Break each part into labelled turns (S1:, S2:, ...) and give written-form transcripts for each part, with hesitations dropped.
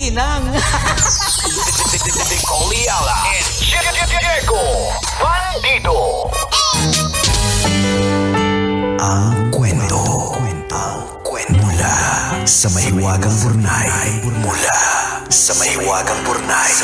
S1: Inang.
S2: Coliala and Diego Bandido. Ang kwento. Mula sa mahiwagang burnay. Mula sa mahiwagang burnay.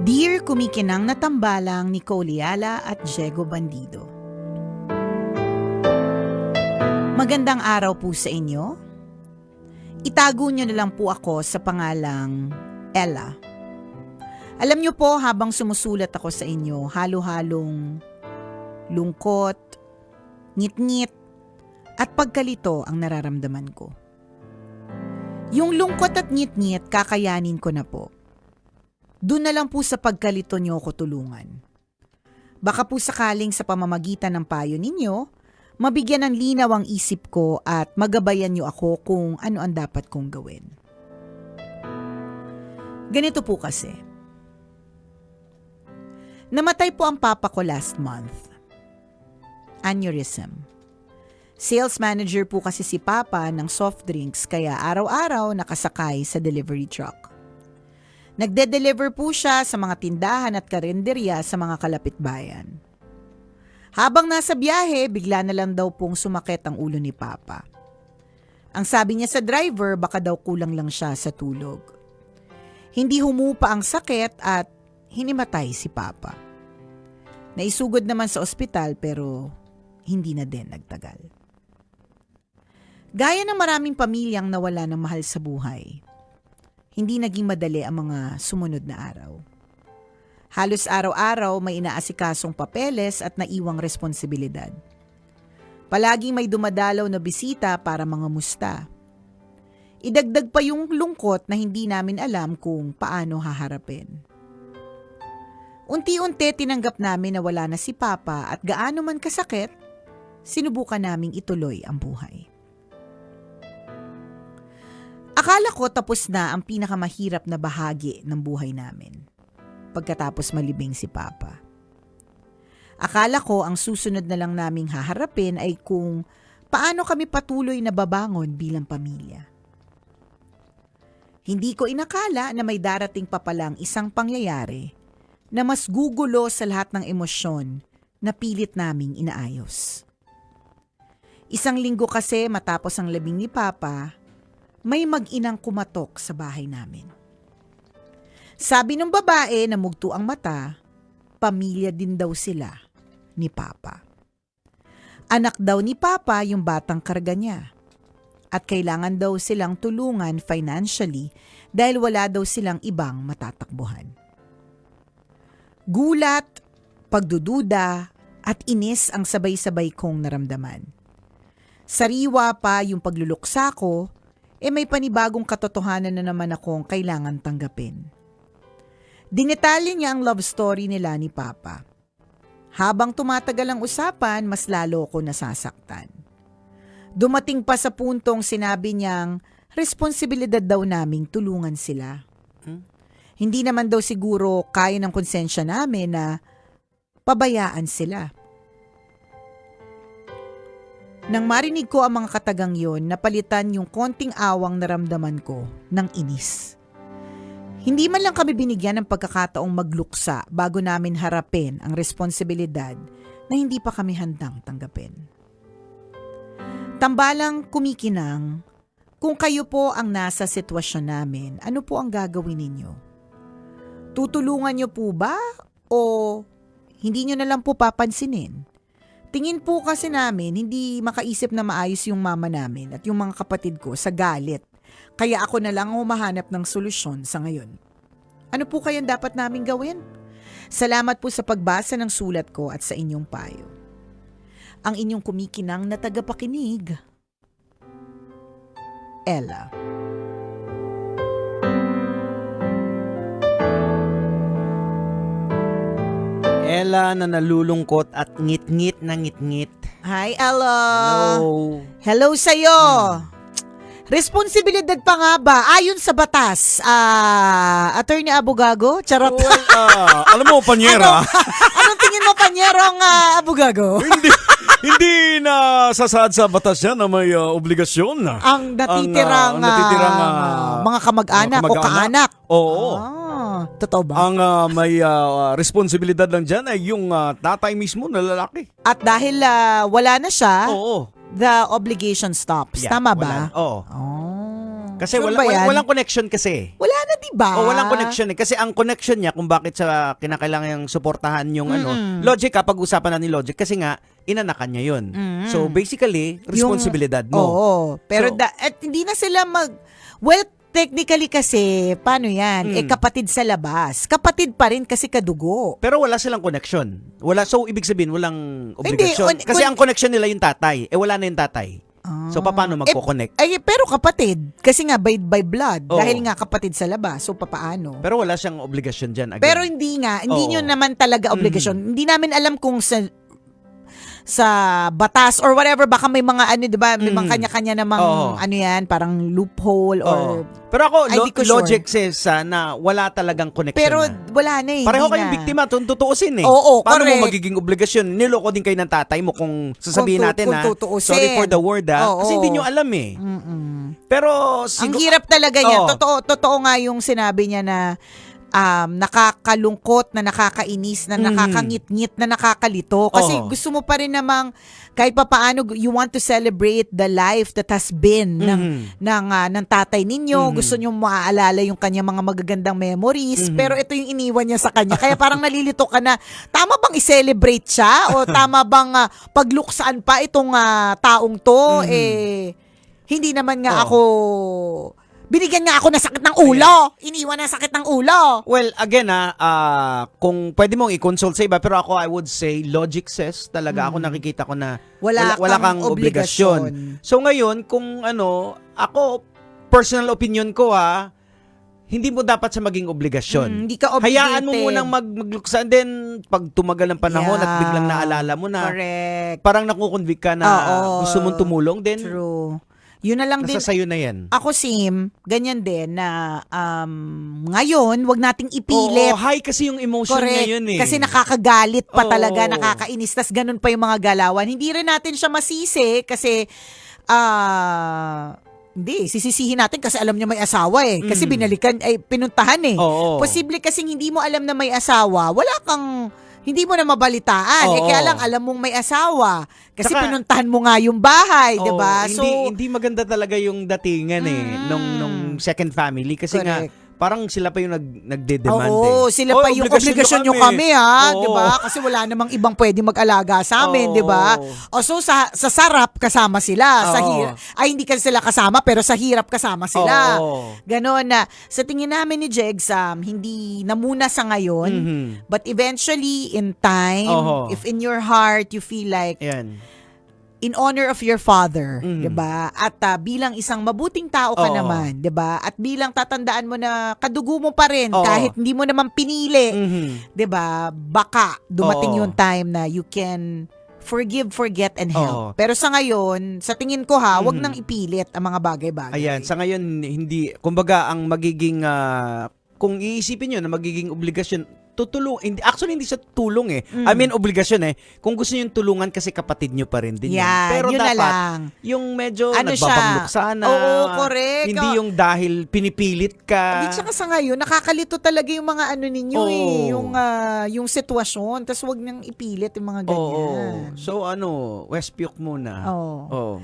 S3: Dear Kumikinang na Tambalang ni Coliala at Diego Bandido. Magandang araw po sa inyo. Itago niyo na lang po ako sa pangalang Ella. Alam niyo po, habang sumusulat ako sa inyo, halo-halong lungkot, ngit-ngit, at pagkalito ang nararamdaman ko. Yung lungkot at ngit-ngit, kakayanin ko na po. Doon na lang po sa pagkalito niyo ko tulungan. Baka po sakaling sa pamamagitan ng payo ninyo, mabigyan ng linaw ang isip ko at magabayan niyo ako kung ano ang dapat kong gawin. Ganito po kasi. Namatay po ang papa ko last month. Aneurysm. Sales manager po kasi si papa ng soft drinks kaya araw-araw nakasakay sa delivery truck. Nagde-deliver po siya sa mga tindahan at karinderya sa mga kalapitbayan. Habang nasa biyahe, bigla na lang daw pong sumakit ang ulo ni Papa. Ang sabi niya sa driver, baka daw kulang lang siya sa tulog. Hindi humupa ang sakit at hinimatay si Papa. Naisugod naman sa ospital pero hindi na din nagtagal. Gaya ng maraming pamilyang nawala ng mahal sa buhay, hindi naging madali ang mga sumunod na araw. Halos araw-araw may inaasikasong papeles at naiwang responsibilidad. Palaging may dumadalaw na bisita para mga musta. Idagdag pa yung lungkot na hindi namin alam kung paano haharapin. Unti-unti tinanggap namin na wala na si Papa at gaano man kasakit, sinubukan naming ituloy ang buhay. Akala ko tapos na ang pinakamahirap na bahagi ng buhay namin pagkatapos malibing si Papa. Akala ko ang susunod na lang naming haharapin ay kung paano kami patuloy na babangon bilang pamilya. Hindi ko inakala na may darating pa palang isang pangyayari na mas gugulo sa lahat ng emosyon na pilit naming inaayos. Isang linggo kasi matapos ang labing ni Papa, may mag-inang kumatok sa bahay namin. Sabi ng babae na mugto ang mata, pamilya din daw sila ni Papa. Anak daw ni Papa yung batang karga niya. At kailangan daw silang tulungan financially dahil wala daw silang ibang matatakbuhan. Gulat, pagdududa, at inis ang sabay-sabay kong naramdaman. Sariwa pa yung pagluluksa ko, may panibagong katotohanan na naman akong kailangan tanggapin. Dinetalye niya ang love story nila ni Papa. Habang tumatagal ang usapan, mas lalo ko nasasaktan. Dumating pa sa puntong sinabi niyang responsibilidad daw naming tulungan sila. Hindi naman daw siguro kaya ng konsensya namin na pabayaan sila. Nang marinig ko ang mga katagang yon, napalitan yung konting awang naramdaman ko ng inis. Hindi man lang kami binigyan ng pagkakataong magluksa bago namin harapin ang responsibilidad na hindi pa kami handang tanggapin. Tambalang Kumikinang, kung kayo po ang nasa sitwasyon namin, ano po ang gagawin ninyo? Tutulungan niyo po ba o hindi niyo na lang po papansinin? Tingin po kasi namin hindi makaisip na maayos yung mama namin at yung mga kapatid ko sa galit. Kaya ako na lang humahanap ng solusyon sa ngayon. Ano po kayang dapat namin gawin? Salamat po sa pagbasa ng sulat ko at sa inyong payo. Ang inyong kumikinang na tagapakinig, Ella.
S1: Ella na nalulungkot at ngit-ngit na ngit-ngit.
S3: Hi, Ella.
S1: Hello.
S3: Hello sa'yo. Responsibilidad pa nga ba? Ayon sa batas, Attorney Abogago? Charot.
S1: Well, alam mo, Panyera,
S3: Anong tingin mo, Panyerong Abogago?
S1: hindi na sasaad sa batas yan na may obligasyon.
S3: Ang natitirang, mga kamag-anak o kaanak.
S1: Oo.
S3: Totoo ba?
S1: Ang may responsibilidad lang dyan ay yung tatay mismo na lalaki.
S3: At dahil wala na siya,
S1: Oo.
S3: the obligation stops.
S1: Yeah,
S3: Tama ba?
S1: Oo. Kasi
S3: Sure ba yan?
S1: walang connection kasi.
S3: Wala na, diba?
S1: O walang connection eh. Kasi ang connection niya kung bakit sa kinakailangan yung suportahan yung logic pag-usapan na ni logic kasi nga inanakan niya yun. So basically, responsibilidad mo.
S3: Oo. Pero
S1: So,
S3: at hindi na sila well, technically kasi, paano yan? Kapatid sa labas. Kapatid pa rin kasi kadugo.
S1: pero wala silang connection. Wala, so ibig sabihin walang obligasyon.
S3: Hindi,
S1: kasi ang connection nila yung tatay. Wala na yung tatay. So paano magko-connect?
S3: Pero kapatid. Kasi nga, by blood.
S1: Oo.
S3: Dahil nga kapatid sa labas. So, papaano?
S1: Pero wala siyang obligasyon dyan. Again.
S3: Pero hindi nga. Hindi
S1: Oo.
S3: nyo naman talaga obligasyon. Hindi namin alam kung sa batas or whatever, baka may mga di ba, may mga kanya-kanya namang
S1: Oo.
S3: yan, parang loophole or
S1: Pero ako,
S3: Ay, di ko sure.
S1: logic says na wala talagang connection
S3: pero
S1: na.
S3: wala na eh.
S1: Pareho
S3: hindi
S1: kayong
S3: na.
S1: biktima, tutuusin eh.
S3: Oo,
S1: Paano
S3: correct.
S1: mo magiging obligasyon? Niloko din kayo ng tatay mo kung sasabihin natin
S3: kung
S1: na,
S3: tutuusin.
S1: sorry for the word
S3: Oo.
S1: kasi hindi nyo alam eh. Pero
S3: Ang hirap talaga niya.
S1: Oo.
S3: Totoo nga yung sinabi niya na nakakalungkot, na nakakainis, na nakakangit-ngit, na nakakalito. Kasi
S1: Oo.
S3: gusto mo pa rin namang kahit papaano you want to celebrate the life that has been ng tatay ninyo. Gusto niyo maaalala yung kanya mga magagandang memories. Pero ito yung iniwan niya sa kanya. Kaya parang nalilito ka na, tama bang i-celebrate siya? O tama bang pagluksaan pa itong taong to? Hindi naman nga ako binigyan nga ako ng sakit ng ulo. Iniwan ng sakit ng ulo.
S1: well, again kung pwede mong i-consult sa iba, pero ako I would say logic says talaga ako nakikita ko na
S3: Wala
S1: kang
S3: kang
S1: obligasyon.
S3: obligasyon.
S1: So ngayon, kung ako, personal opinion ko hindi mo dapat sa maging obligasyon.
S3: Hindi ka obligated.
S1: Hayaan mo munang magluksa. And then, pag tumagal ng panahon at biglang naalala mo na,
S3: Correct.
S1: parang nakukonvict ka na
S3: Oo.
S1: gusto mong tumulong, then
S3: True. Yun na lang din.
S1: nasa sayo na yan.
S3: Ako, Sim, ganyan din na ngayon, wag nating ipilit.
S1: Oo, high kasi yung emotion
S3: Correct.
S1: ngayon eh.
S3: Kasi nakakagalit pa
S1: Oo.
S3: talaga, nakakainis. Tas ganun pa yung mga galawan. Hindi rin natin siya masisi kasi hindi, sisisihin natin kasi alam niya may asawa eh. Kasi pinuntahan eh.
S1: Oo.
S3: Posible kasing hindi mo alam na may asawa, hindi mo na mabalitaan.
S1: Oo.
S3: Kaya lang alam mong may asawa. Kasi
S1: Saka,
S3: pinuntahan mo nga yung bahay, 'di ba?
S1: Oo, hindi maganda talaga yung datingan nung second family kasi
S3: Correct.
S1: nga parang sila pa yung nagde-demand
S3: Oo, sila pa yung obligasyon nyo kami
S1: Oo.
S3: 'di ba? Kasi wala namang ibang pwede mag-alaga sa amin,
S1: Oo.
S3: 'di ba? O so sa sarap kasama sila, sa
S1: Oo.
S3: hindi kasi sila kasama pero sa hirap kasama sila.
S1: Oo.
S3: Ganon na. Sa tingin namin ni Jegs, hindi na muna sa ngayon, but eventually in time,
S1: Oo.
S3: if in your heart you feel like
S1: Ayan.
S3: in honor of your father, 'di ba? At bilang isang mabuting tao ka
S1: Oo.
S3: naman, 'di ba? At bilang tatandaan mo na kadugo mo pa rin
S1: Oo.
S3: kahit hindi mo naman pinili,
S1: Mhm.
S3: 'di ba? Baka dumating
S1: Oo.
S3: yung time na you can forgive, forget and
S1: Oo.
S3: help. Pero sa ngayon, sa tingin ko wag nang ipilit ang mga bagay-bagay.
S1: Ayan, sa ngayon hindi kumbaga ang magiging kung iisipin niyo na magiging obligasyon actually hindi siya tulong eh. I mean obligasyon eh. Kung gusto niyo tulungan kasi kapatid niyo pa rin din.
S3: Yan,
S1: Pero
S3: yun na
S1: dapat
S3: lang.
S1: yung medyo
S3: Ano
S1: nagbabanglok
S3: siya?
S1: sana.
S3: Oo, correct.
S1: Hindi yung dahil pinipilit ka.
S3: Hindi, tsaka sa ngayon, nakakalito talaga yung mga ano ninyo
S1: Oo.
S3: yung sitwasyon. Tapos wag nang ipilit yung mga ganyan.
S1: Oo. So Westpuk muna.
S3: Oo.
S1: Oo.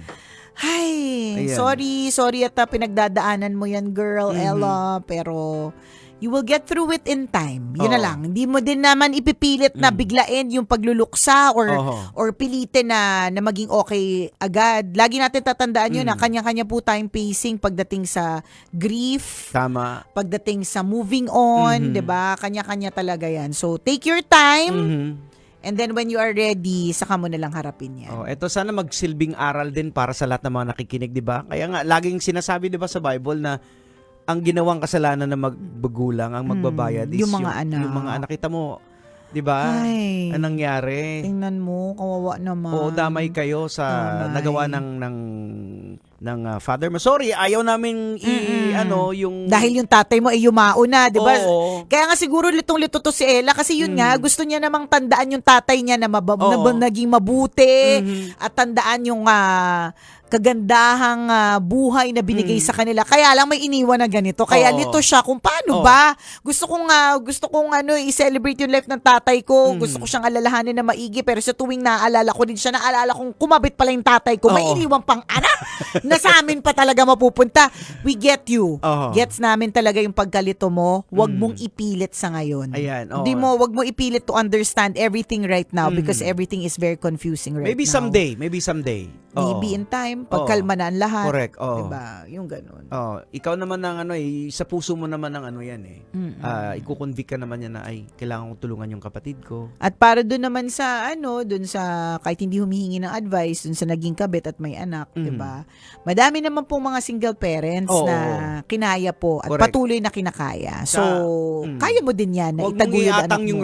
S3: Ay,
S1: Ayan.
S3: sorry at pinagdadaanan mo yan, girl, Ella, pero you will get through it in time. Yun na
S1: Oo.
S3: lang. Hindi mo din naman ipipilit na biglain yung pagluluksa or pilitin na maging okay agad. Lagi natin tatandaan yun na kanya-kanya po tayong pacing pagdating sa grief,
S1: Tama.
S3: pagdating sa moving on, 'di ba? Kanya-kanya talaga yan. So, take your time. And then when you are ready, saka mo na lang harapin yan.
S1: Oh, ito sana magsilbing aral din para sa lahat ng mga nakikinig, 'di ba? Kaya nga laging sinasabi 'di ba sa Bible na ang ginawang kasalanan ng magbagulang ang magbabayad is
S3: yung mga anak.
S1: Yung mga anak, kita mo 'Di ba?
S3: Ay.
S1: Anong nangyari?
S3: Tingnan mo, kawawa naman.
S1: Oo, damay kayo sa
S3: Damay.
S1: nagawa ng father mo. Sorry, ayaw namin yung
S3: Dahil yung tatay mo ay yumao na, di ba?
S1: Oo.
S3: Kaya nga siguro litong-lito to si Ella kasi yun nga, gusto niya namang tandaan yung tatay niya na,
S1: Oo.
S3: naging mabuti
S1: Mhm.
S3: at tandaan yung kagandahang buhay na binigay sa kanila. Kaya lang may iniwan na ganito. Kaya
S1: Oo.
S3: lito siya kung paano
S1: Oo.
S3: ba. Gusto kong i-celebrate yung life ng tatay ko. Gusto ko siyang alalahanin na maigi pero sa tuwing naaalala ko din siya, naalala kong kumabit pala yung tatay ko. May
S1: Oo.
S3: iniwang pang anak na sa amin pa talaga mapupunta. We get you.
S1: Oo.
S3: Gets namin talaga yung pagkalito mo. Huwag mong ipilit sa ngayon.
S1: Ayan, oo.
S3: Hindi wag mo ipilit to understand everything right now because everything is very confusing right
S1: Maybe
S3: now.
S1: someday. Oo.
S3: Maybe in time, pagkalma na ang lahat.
S1: Correct, oo.
S3: Diba? Yung ganun.
S1: Oh, ikaw naman ng sa puso mo naman ng yan eh. Ikukonvict ka naman yan na ay kailangan kong tulungan yung kapatid ko.
S3: At para doon naman sa doon sa kahit hindi humihingi ng advice doon sa naging kabit at may anak, 'di ba? Madami naman pong mga single parents
S1: Oo.
S3: na kinaya po at
S1: Correct.
S3: patuloy na kinakaya. So, kaya mo din 'yan na
S1: Huwag mong
S3: itaguyod anak
S1: iatang
S3: mo.
S1: yung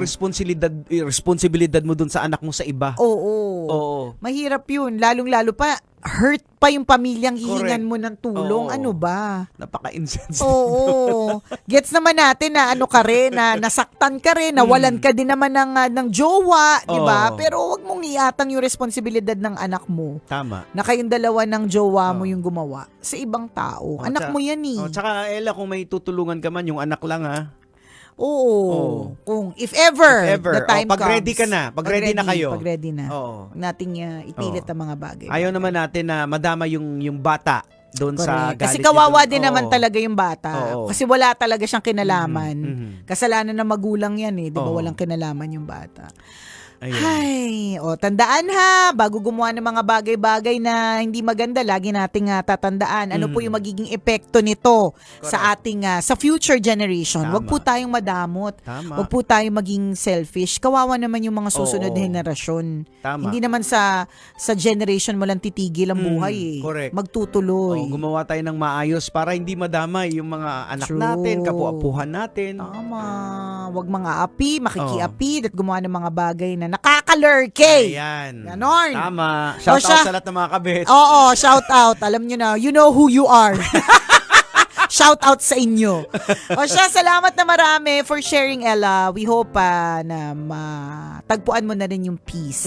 S1: responsibilidad mo dun sa anak mo sa iba.
S3: Oo.
S1: Oo.
S3: Mahirap 'yun, lalong-lalo pa hurt pa yung pamilyang hihingan
S1: Correct.
S3: mo ng tulong.
S1: Oo.
S3: Ano ba?
S1: Napaka-insensitive.
S3: Oo. Gets naman natin na ka rin, na nasaktan ka rin, nawalan ka din naman ng jowa, di ba?
S1: Oo.
S3: Pero wag mong iatang yung responsibilidad ng anak mo
S1: Tama.
S3: na kayong dalawa ng jowa mo yung gumawa sa ibang tao. Anak mo yan eh.
S1: Tsaka Ella, kung may tutulungan ka man, yung anak lang ha.
S3: Oo. Kung if ever,
S1: If ever.
S3: the time
S1: Pag
S3: comes.
S1: ready ka na. Pag ready na kayo.
S3: Pag ready na.
S1: Oo.
S3: Huwag nating ipilit ang mga bagay.
S1: Ayaw naman natin na madama yung bata doon sa
S3: Correct. Kasi
S1: galit
S3: kawawa
S1: niya
S3: din
S1: doon.
S3: naman
S1: Oo.
S3: talaga yung bata.
S1: Oo.
S3: Kasi wala talaga siyang kinalaman.
S1: Mhm.
S3: Kasalanan ng magulang yan eh. Di ba
S1: Oo.
S3: walang kinalaman yung bata.
S1: Ayun.
S3: Ay, tandaan ha, bago gumawa ng mga bagay-bagay na hindi maganda, lagi nating tatandaan ano po yung magiging epekto nito sa ating sa future generation.
S1: Tama.
S3: Huwag po tayong madamot.
S1: Tama.
S3: Huwag po tayong maging selfish. Kawawa naman yung mga susunod na
S1: Oo.
S3: henerasyon.
S1: Tama.
S3: Hindi naman sa generation mo lang titigil ang buhay eh.
S1: correct.
S3: Magtutuloy.
S1: Gumawa tayo ng maayos para hindi madamay yung mga anak
S3: True.
S1: natin, kapwa-apuhan natin.
S3: Tama. Huwag mga api, makikiapi, at gumawa ng mga bagay na nakakalurkey.
S1: Ayan.
S3: Ganon.
S1: Tama. Shout
S3: siya-
S1: out sa lahat ng mga kabit.
S3: Oo, shout out. Alam nyo na, you know who you are. Shout out sa inyo. Salamat na marami for sharing, Ella. We hope na matagpuan mo na rin yung peace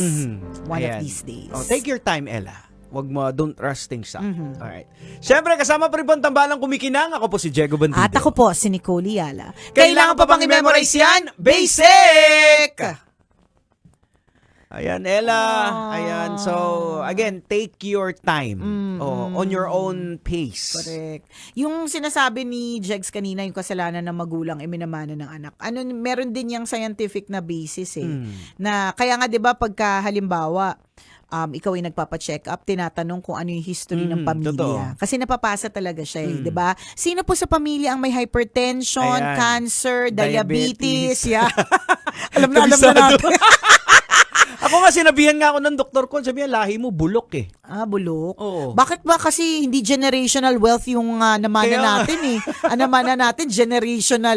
S3: one of
S1: Ayan.
S3: these days.
S1: Take your time, Ella. Wag mo, don't rush things up.
S3: Mhm.
S1: Alright. Siyempre, kasama pa rin po ang tambalang kumikinang. Ako po si Diego Bandido.
S3: At ako po, si Nicole Yala.
S1: Kailangan pa bang i-memorize yan? Basic! Ayan, Ella. Ayan. So, again, take your time. On your own pace.
S3: Correct. Yung sinasabi ni Jegs kanina, yung kasalanan ng magulang ay minamana ng anak. Meron din yung scientific na basis Na kaya nga 'di ba pagka halimbawa ikaw ay nagpapa-check up, tinatanong kung ano yung history ng pamilya.
S1: Totoo.
S3: Kasi napapasa talaga siya, 'di ba? Sino po sa pamilya ang may hypertension,
S1: Ayan.
S3: cancer, diabetes,
S1: Diabetes.
S3: yeah. alam na natin.
S1: Ako nga, sinabihan nga ako ng doktor ko, sabihan, lahi mo, bulok eh.
S3: Bulok.
S1: Oo.
S3: Bakit ba kasi hindi generational wealth yung namana
S1: Kaya-
S3: natin eh? Ang namana natin generational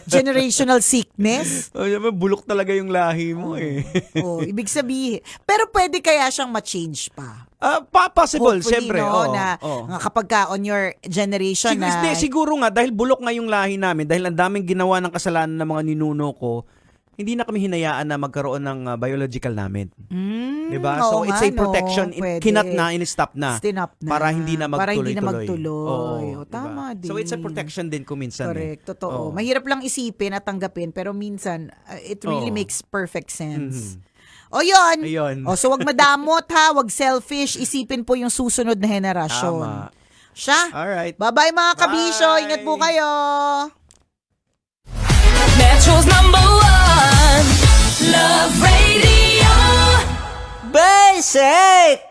S3: generational sickness.
S1: Bulok talaga yung lahi mo eh.
S3: Ibig sabihin. Pero pwede kaya siyang ma-change pa.
S1: Possible,
S3: Hopefully,
S1: siyempre.
S3: no,
S1: oo,
S3: na
S1: oo.
S3: nga kapag ka on your generation
S1: Siguro nga, dahil bulok nga yung lahi namin, dahil ang daming ginawa ng kasalanan ng mga ninuno ko, hindi na kami hinayaan na magkaroon ng biological namin. Diba? So,
S3: oo
S1: it's
S3: nga,
S1: a protection.
S3: pwede.
S1: Kinat na, in-stop na.
S3: Stop na.
S1: Para hindi na
S3: Para hindi na
S1: magtuloy-tuloy.
S3: magtuloy. Tama din.
S1: So, it's a protection din kung minsan.
S3: Correct, totoo.
S1: Oo.
S3: Mahirap lang isipin at tanggapin, pero minsan, it really
S1: Oo.
S3: makes perfect sense.
S1: Mhm.
S3: O yun.
S1: Ayun.
S3: So wag madamot ha, wag selfish. Isipin po yung susunod na henerasyon.
S1: Tama.
S3: Siya.
S1: Alright.
S3: Bye-bye mga kabisyo.
S1: Bye.
S3: Ingat po kayo.
S4: Metro's #1 Love Radio.
S3: Basic!